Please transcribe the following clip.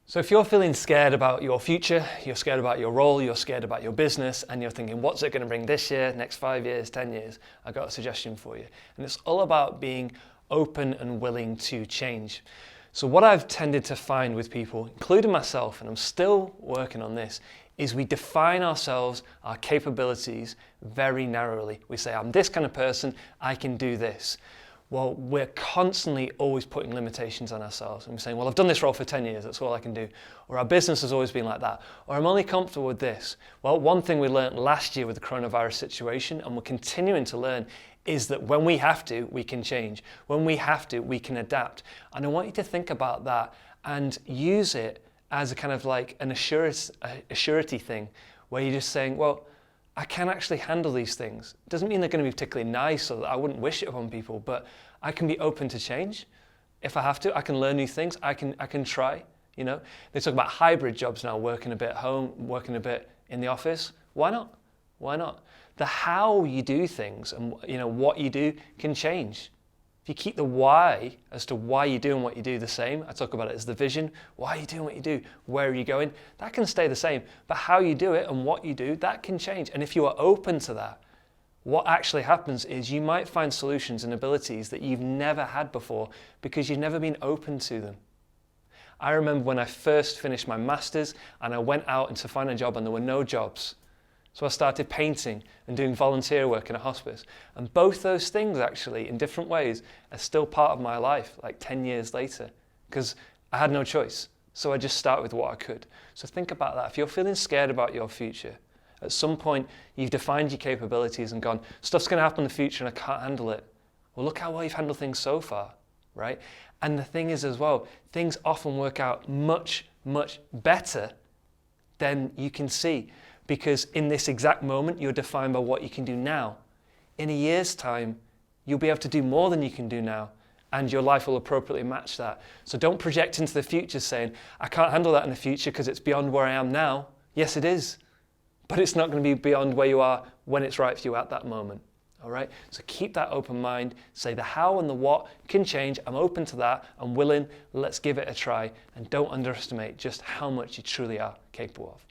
So if you're feeling scared about your future, you're scared about your role, you're scared about your business, and you're thinking, what's it going to bring this year, next 5 years, 10 years, I've got a suggestion for you. And it's all about being open and willing to change. So what I've tended to find with people, including myself, and I'm still working on this, is we define ourselves, our capabilities, very narrowly. We say, I'm this kind of person, I can do this. Well, we're constantly always putting limitations on ourselves. And we're saying, well, I've done this role for 10 years, that's all I can do. Or our business has always been like that. Or I'm only comfortable with this. Well, one thing we learned last year with the coronavirus situation, and we're continuing to learn, is that when we have to, we can change. When we have to, we can adapt. And I want you to think about that and use it as a kind of like an surety thing, where you're just saying, well, I can actually handle these things. It doesn't mean they're going to be particularly nice, or that I wouldn't wish it upon people, but I can be open to change. If I have to, I can learn new things. I can try. You know, they talk about hybrid jobs now, working a bit at home, working a bit in the office. Why not? Why not? The how you do things and what you do can change. If you keep the why as to why you're doing what you do the same, I talk about it as the vision. Why are you doing what you do? Where are you going? That can stay the same. But how you do it and what you do, that can change. And if you are open to that, what actually happens is you might find solutions and abilities that you've never had before because you've never been open to them. I remember when I first finished my master's and I went out to find a job and there were no jobs. So I started painting and doing volunteer work in a hospice. And both those things actually, in different ways, are still part of my life, like 10 years later, because I had no choice. So I just started with what I could. So think about that. If you're feeling scared about your future, at some point you've defined your capabilities and gone, stuff's going to happen in the future and I can't handle it. Well, look how well you've handled things so far, right? And the thing is as well, things often work out much, much better than you can see. Because in this exact moment, you're defined by what you can do now. In a year's time, you'll be able to do more than you can do now, and your life will appropriately match that. So don't project into the future saying, I can't handle that in the future because it's beyond where I am now. Yes, it is. But it's not going to be beyond where you are when it's right for you at that moment. All right? So keep that open mind. Say the how and the what can change. I'm open to that. I'm willing. Let's give it a try. And don't underestimate just how much you truly are capable of.